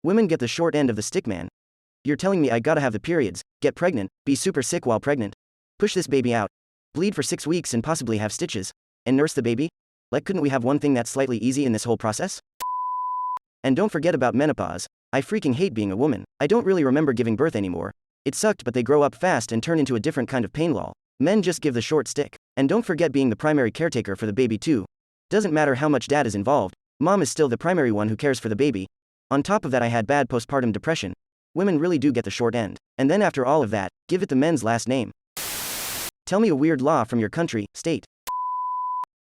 Women get the short end of the stick, man. You're telling me I gotta have the periods, get pregnant, be super sick while pregnant, push this baby out, bleed for 6 weeks and possibly have stitches, and nurse the baby? Like, couldn't we have one thing that's slightly easy in this whole process? And don't forget about menopause. I freaking hate being a woman. I don't really remember giving birth anymore. It sucked, but they grow up fast and turn into a different kind of pain. Lol. Men just give the short stick. And don't forget being the primary caretaker for the baby too. Doesn't matter how much dad is involved, mom is still the primary one who cares for the baby. On top of that, I had bad postpartum depression. Women really do get the short end. And then after all of that, give it the men's last name. Tell me a weird law from your country, state.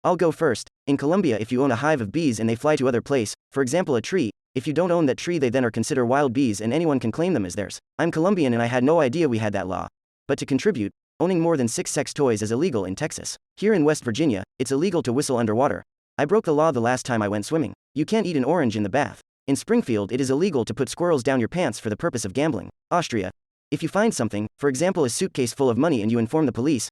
I'll go first. In Colombia, if you own a hive of bees and they fly to other place, for example a tree, if you don't own that tree they then are considered wild bees and anyone can claim them as theirs. I'm Colombian and I had no idea we had that law. But to contribute, owning more than 6 sex toys is illegal in Texas. Here in West Virginia, it's illegal to whistle underwater. I broke the law the last time I went swimming. You can't eat an orange in the bath. In Springfield, it is illegal to put squirrels down your pants for the purpose of gambling. Austria. If you find something, for example a suitcase full of money, and you inform the police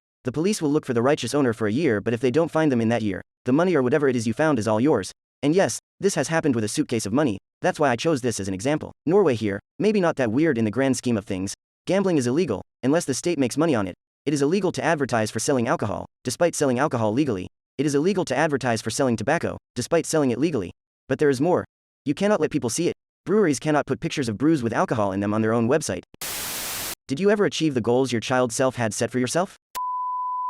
will look for the righteous owner for a year, but if they don't find them in that year, the money or whatever it is you found is all yours. And yes, this has happened with a suitcase of money. That's why I chose this as an example. Norway here, maybe not that weird in the grand scheme of things. Gambling is illegal, unless the state makes money on it. It is illegal to advertise for selling alcohol, despite selling alcohol legally. It is illegal to advertise for selling tobacco, despite selling it legally. But there is more. You cannot let people see it. Breweries cannot put pictures of brews with alcohol in them on their own website. Did you ever achieve the goals your child self had set for yourself?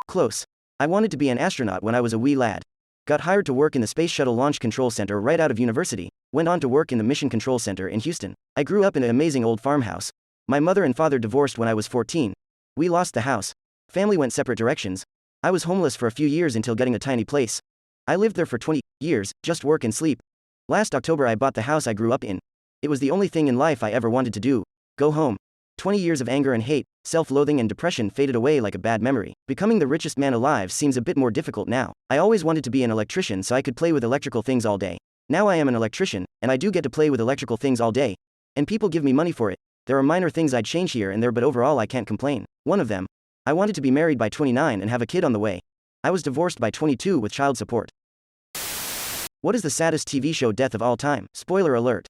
Close. I wanted to be an astronaut when I was a wee lad. Got hired to work in the Space Shuttle Launch Control Center right out of university. Went on to work in the Mission Control Center in Houston. I grew up in an amazing old farmhouse. My mother and father divorced when I was 14. We lost the house. Family went separate directions. I was homeless for a few years until getting a tiny place. I lived there for 20 years, just work and sleep. Last October I bought the house I grew up in. It was the only thing in life I ever wanted to do. Go home. 20 years of anger and hate, self-loathing and depression faded away like a bad memory. Becoming the richest man alive seems a bit more difficult now. I always wanted to be an electrician so I could play with electrical things all day. Now I am an electrician, and I do get to play with electrical things all day. And people give me money for it. There are minor things I'd change here and there, but overall I can't complain. One of them. I wanted to be married by 29 and have a kid on the way. I was divorced by 22 with child support. What is the saddest TV show death of all time? Spoiler alert.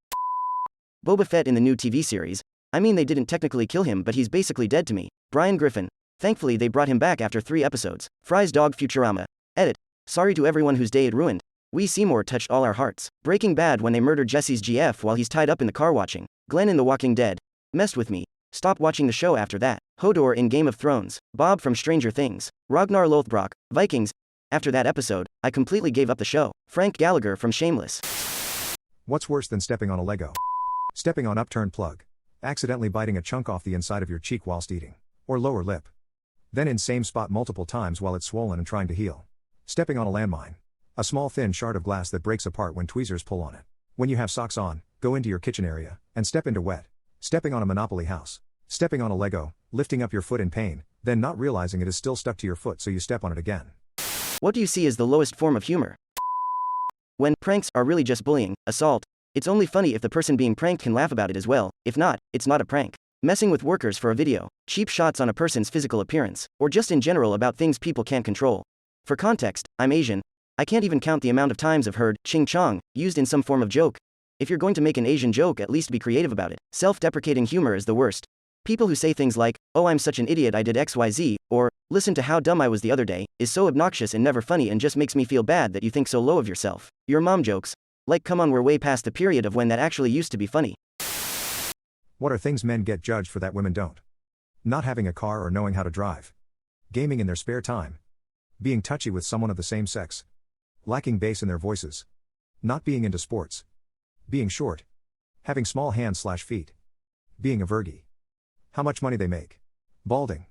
Boba Fett in the new TV series. I mean, they didn't technically kill him, but he's basically dead to me. Brian Griffin. Thankfully they brought him back after 3 episodes. Fry's dog Futurama. Edit. Sorry to everyone whose day it ruined. We Seymour touched all our hearts. Breaking Bad when they murdered Jesse's GF while he's tied up in the car watching. Glenn in The Walking Dead. Messed with me. Stopped watching the show after that. Hodor in Game of Thrones. Bob from Stranger Things. Ragnar Lothbrok. Vikings. After that episode, I completely gave up the show. Frank Gallagher from Shameless. What's worse than stepping on a Lego? Stepping on upturned plug. Accidentally biting a chunk off the inside of your cheek whilst eating. Or lower lip. Then in same spot multiple times while it's swollen and trying to heal. Stepping on a landmine. A small thin shard of glass that breaks apart when tweezers pull on it. When you have socks on, go into your kitchen area, and step into wet. Stepping on a Monopoly house. Stepping on a Lego, lifting up your foot in pain, then not realizing it is still stuck to your foot so you step on it again. What do you see as the lowest form of humor? When pranks are really just bullying, assault. It's only funny if the person being pranked can laugh about it as well. If not, it's not a prank. Messing with workers for a video, cheap shots on a person's physical appearance, or just in general about things people can't control. For context, I'm Asian. I can't even count the amount of times I've heard ching chong used in some form of joke. If you're going to make an Asian joke, at least be creative about it. Self-deprecating humor is the worst. People who say things like, "Oh, I'm such an idiot, I did XYZ," or "Listen to how dumb I was the other day," is so obnoxious and never funny and just makes me feel bad that you think so low of yourself. Your mom jokes. Like, come on, we're way past the period of when that actually used to be funny. What are things men get judged for that women don't? Not having a car or knowing how to drive. Gaming in their spare time. Being touchy with someone of the same sex. Lacking bass in their voices. Not being into sports. Being short. Having small hands/feet. Being a virgie. How much money they make. Balding.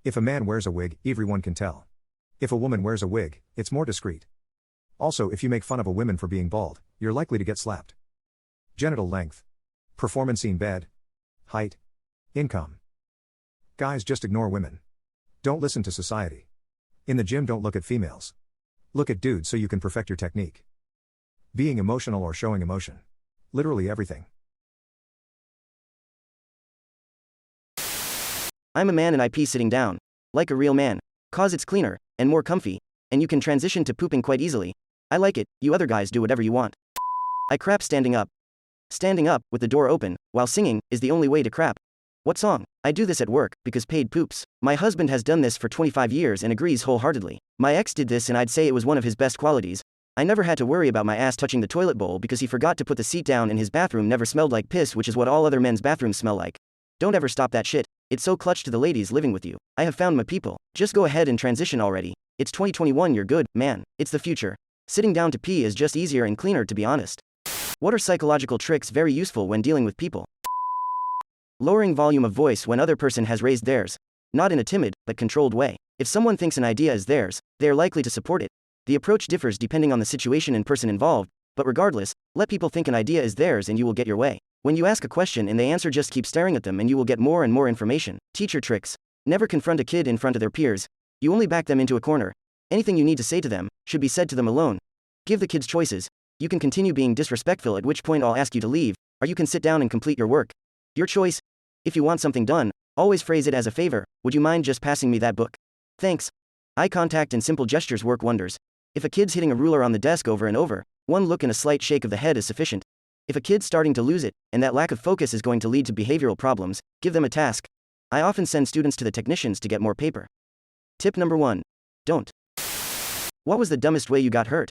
If a man wears a wig, everyone can tell. If a woman wears a wig, it's more discreet. Also, if you make fun of a woman for being bald, you're likely to get slapped. Genital length. Performance in bed. Height. Income. Guys, just ignore women. Don't listen to society. In the gym, don't look at females. Look at dudes so you can perfect your technique. Being emotional or showing emotion. Literally everything. I'm a man and I pee sitting down. Like a real man. Cause it's cleaner, and more comfy, and you can transition to pooping quite easily. I like it. You other guys do whatever you want. I crap standing up. Standing up, with the door open, while singing, is the only way to crap. What song? I do this at work, because paid poops. My husband has done this for 25 years and agrees wholeheartedly. My ex did this and I'd say it was one of his best qualities. I never had to worry about my ass touching the toilet bowl because he forgot to put the seat down and his bathroom never smelled like piss, which is what all other men's bathrooms smell like. Don't ever stop that shit. It's so clutch to the ladies living with you. I have found my people. Just go ahead and transition already. It's 2021, you're good, man. It's the future. Sitting down to pee is just easier and cleaner, to be honest. What are psychological tricks very useful when dealing with people? Lowering volume of voice when other person has raised theirs. Not in a timid, but controlled way. If someone thinks an idea is theirs, they are likely to support it. The approach differs depending on the situation and person involved, but regardless, let people think an idea is theirs and you will get your way. When you ask a question and they answer, just keep staring at them and you will get more and more information. Teacher tricks. Never confront a kid in front of their peers. You only back them into a corner. Anything you need to say to them should be said to them alone. Give the kids choices. You can continue being disrespectful, at which point I'll ask you to leave, or you can sit down and complete your work. Your choice. If you want something done, always phrase it as a favor. Would you mind just passing me that book? Thanks. Eye contact and simple gestures work wonders. If a kid's hitting a ruler on the desk over and over, one look and a slight shake of the head is sufficient. If a kid's starting to lose it, and that lack of focus is going to lead to behavioral problems, give them a task. I often send students to the technicians to get more paper. Tip number 1. Don't. What was the dumbest way you got hurt?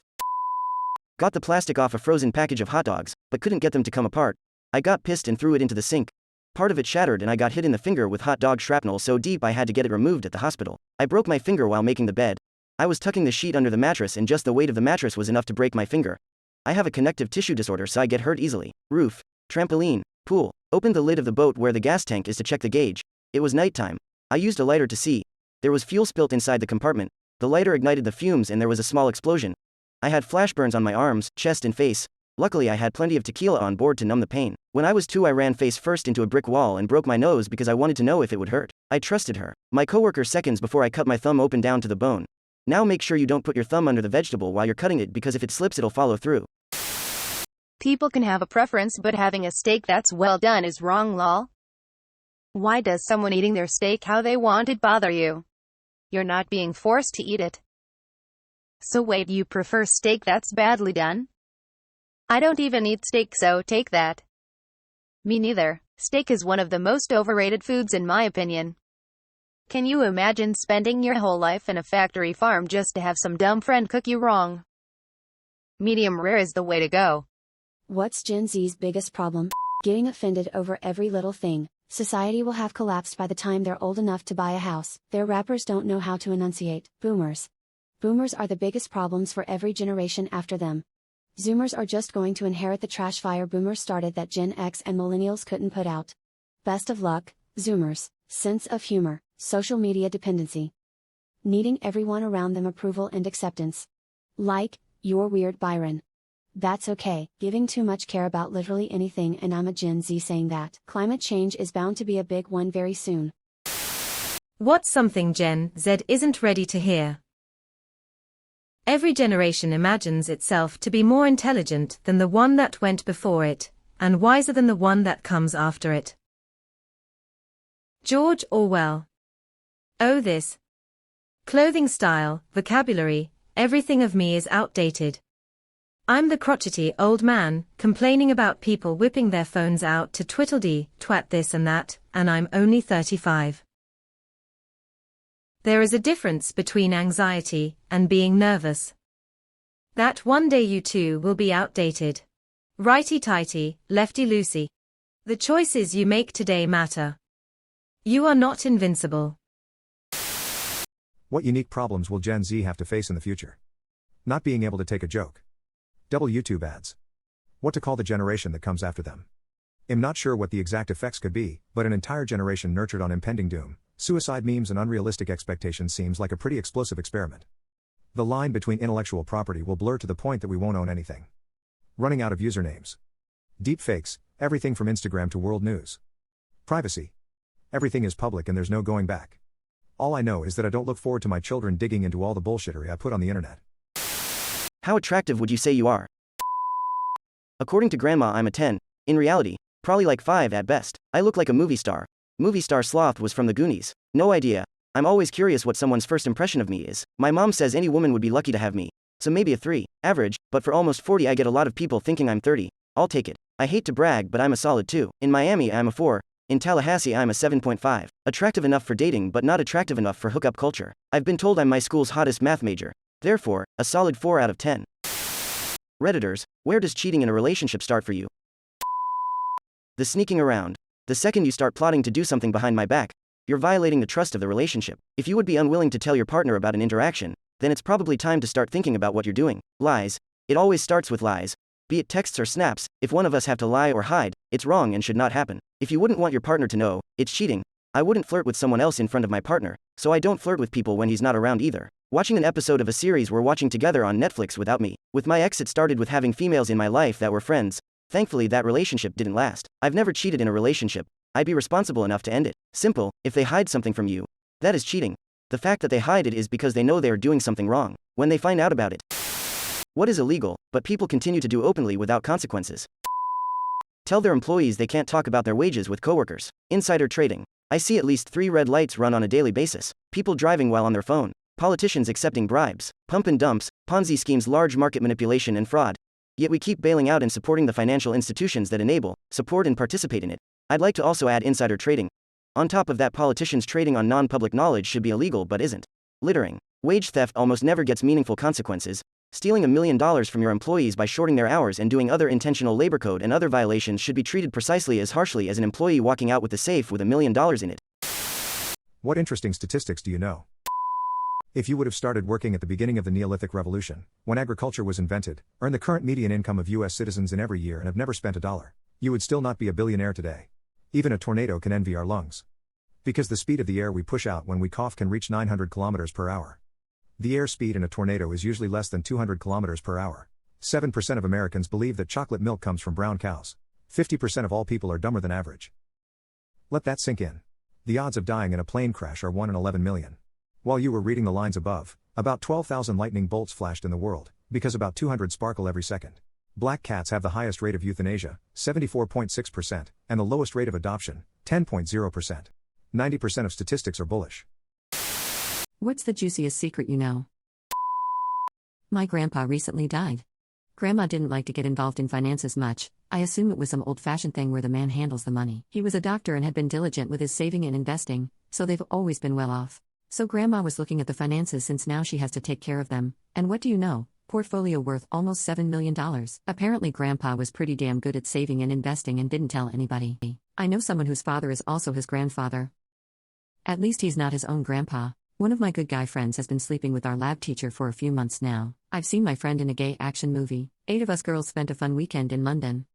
Got the plastic off a frozen package of hot dogs, but couldn't get them to come apart. I got pissed and threw it into the sink. Part of it shattered and I got hit in the finger with hot dog shrapnel so deep I had to get it removed at the hospital. I broke my finger while making the bed. I was tucking the sheet under the mattress and just the weight of the mattress was enough to break my finger. I have a connective tissue disorder, so I get hurt easily. Roof, trampoline, pool. Opened the lid of the boat where the gas tank is to check the gauge. It was nighttime. I used a lighter to see. There was fuel spilt inside the compartment. The lighter ignited the fumes and there was a small explosion. I had flash burns on my arms, chest and face. Luckily I had plenty of tequila on board to numb the pain. When I was 2 I ran face first into a brick wall and broke my nose because I wanted to know if it would hurt. I trusted her. My coworker seconds before I cut my thumb open down to the bone. Now make sure you don't put your thumb under the vegetable while you're cutting it because if it slips it'll follow through. People can have a preference, but having a steak that's well done is wrong, lol. Why does someone eating their steak how they want it bother you? You're not being forced to eat it. So wait, you prefer steak that's badly done? I don't even eat steak, so take that. Me neither. Steak is one of the most overrated foods in my opinion. Can you imagine spending your whole life in a factory farm just to have some dumb friend cook you wrong? Medium rare is the way to go. What's Gen Z's biggest problem? Getting offended over every little thing. Society will have collapsed by the time they're old enough to buy a house. Their rappers don't know how to enunciate. Boomers. Boomers are the biggest problems for every generation after them. Zoomers are just going to inherit the trash fire Boomers started that Gen X and Millennials couldn't put out. Best of luck, Zoomers. Sense of humor, social media dependency. Needing everyone around them approval and acceptance. Like, you're weird, Byron. That's okay, giving too much care about literally anything, and I'm a Gen Z saying that. Climate change is bound to be a big one very soon. What's something Gen Z isn't ready to hear? Every generation imagines itself to be more intelligent than the one that went before it, and wiser than the one that comes after it. George Orwell. Oh, this clothing style, vocabulary, everything of me is outdated. I'm the crotchety old man, complaining about people whipping their phones out to twiddledee, twat this and that, and I'm only 35. There is a difference between anxiety and being nervous. That one day you too will be outdated. Righty-tighty, lefty-loosey. The choices you make today matter. You are not invincible. What unique problems will Gen Z have to face in the future? Not being able to take a joke. Double YouTube ads. What to call the generation that comes after them? I'm not sure what the exact effects could be, but an entire generation nurtured on impending doom, suicide memes and unrealistic expectations seems like a pretty explosive experiment. The line between intellectual property will blur to the point that we won't own anything. Running out of usernames. Deepfakes, everything from Instagram to world news. Privacy. Everything is public and there's no going back. All I know is that I don't look forward to my children digging into all the bullshittery I put on the internet. How attractive would you say you are? According to grandma, I'm a 10. In reality, probably like 5 at best. I look like a movie star. Movie star sloth was from the Goonies. No idea. I'm always curious what someone's first impression of me is. My mom says any woman would be lucky to have me. So maybe a 3. Average, but for almost 40 I get a lot of people thinking I'm 30. I'll take it. I hate to brag, but I'm a solid 2. In Miami, I'm a 4. In Tallahassee, I'm a 7.5. Attractive enough for dating, but not attractive enough for hookup culture. I've been told I'm my school's hottest math major. Therefore, a solid 4 out of 10. Redditors, where does cheating in a relationship start for you? The sneaking around. The second you start plotting to do something behind my back, you're violating the trust of the relationship. If you would be unwilling to tell your partner about an interaction, then it's probably time to start thinking about what you're doing. Lies. It always starts with lies. Be it texts or snaps, if one of us have to lie or hide, it's wrong and should not happen. If you wouldn't want your partner to know, it's cheating. I wouldn't flirt with someone else in front of my partner, so I don't flirt with people when he's not around either. Watching an episode of a series we're watching together on Netflix without me. With my ex, it started with having females in my life that were friends. Thankfully, that relationship didn't last. I've never cheated in a relationship. I'd be responsible enough to end it. Simple. If they hide something from you, that is cheating. The fact that they hide it is because they know they are doing something wrong. When they find out about it, what is illegal, but people continue to do openly without consequences? Tell their employees they can't talk about their wages with coworkers. Insider trading. I see at least 3 red lights run on a daily basis. People driving while on their phone. Politicians accepting bribes. Pump and dumps. Ponzi schemes, large market manipulation and fraud. Yet we keep bailing out and supporting the financial institutions that enable, support and participate in it. I'd like to also add insider trading. On top of that, politicians trading on non-public knowledge should be illegal but isn't. Littering. Wage theft almost never gets meaningful consequences. Stealing $1 million from your employees by shorting their hours and doing other intentional labor code and other violations should be treated precisely as harshly as an employee walking out with a safe with $1 million in it. What interesting statistics do you know? If you would have started working at the beginning of the Neolithic Revolution, when agriculture was invented, earned the current median income of US citizens in every year and have never spent $1, you would still not be a billionaire today. Even a tornado can envy our lungs. Because the speed of the air we push out when we cough can reach 900 kilometers per hour. The air speed in a tornado is usually less than 200 kilometers per hour. 7% of Americans believe that chocolate milk comes from brown cows. 50% of all people are dumber than average. Let that sink in. The odds of dying in a plane crash are 1 in 11 million. While you were reading the lines above, about 12,000 lightning bolts flashed in the world, because about 200 sparkle every second. Black cats have the highest rate of euthanasia, 74.6%, and the lowest rate of adoption, 10.0%. 90% of statistics are bullish. What's the juiciest secret you know? My grandpa recently died. Grandma didn't like to get involved in finances much. I assume it was some old-fashioned thing where the man handles the money. He was a doctor and had been diligent with his saving and investing, so they've always been well off. So Grandma was looking at the finances since now she has to take care of them, and what do you know? Portfolio worth almost $7 million. Apparently Grandpa was pretty damn good at saving and investing and didn't tell anybody. I know someone whose father is also his grandfather. At least he's not his own grandpa. One of my good guy friends has been sleeping with our lab teacher for a few months now. I've seen my friend in a gay action movie. 8 of us girls spent a fun weekend in London.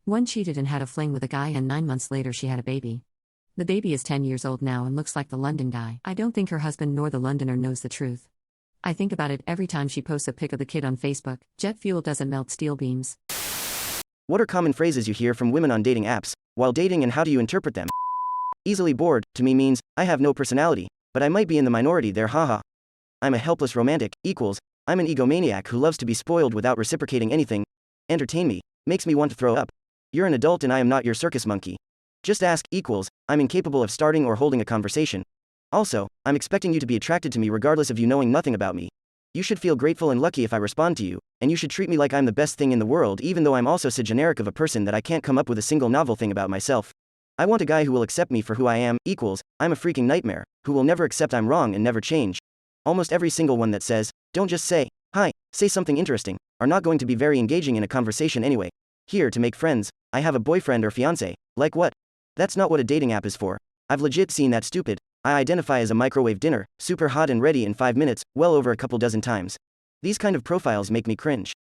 One cheated and had a fling with a guy, and 9 months later she had a baby. The baby is 10 years old now and looks like the London guy. I don't think her husband nor the Londoner knows the truth. I think about it every time she posts a pic of the kid on Facebook. Jet fuel doesn't melt steel beams. What are common phrases you hear from women on dating apps while dating, and how do you interpret them? Easily bored, to me, means I have no personality, but I might be in the minority there, haha. I'm a helpless romantic, equals I'm an egomaniac who loves to be spoiled without reciprocating anything. Entertain me, makes me want to throw up. You're an adult and I am not your circus monkey. Just ask, equals I'm incapable of starting or holding a conversation. Also, I'm expecting you to be attracted to me regardless of you knowing nothing about me. You should feel grateful and lucky if I respond to you, and you should treat me like I'm the best thing in the world, even though I'm also so generic of a person that I can't come up with a single novel thing about myself. I want a guy who will accept me for who I am, equals I'm a freaking nightmare, who will never accept I'm wrong and never change. Almost every single one that says, don't just say, hi, say something interesting, are not going to be very engaging in a conversation anyway. Here to make friends, I have a boyfriend or fiance, like what? That's not what a dating app is for. I've legit seen that stupid, I identify as a microwave dinner, super hot and ready in 5 minutes, well over a couple dozen times. These kind of profiles make me cringe.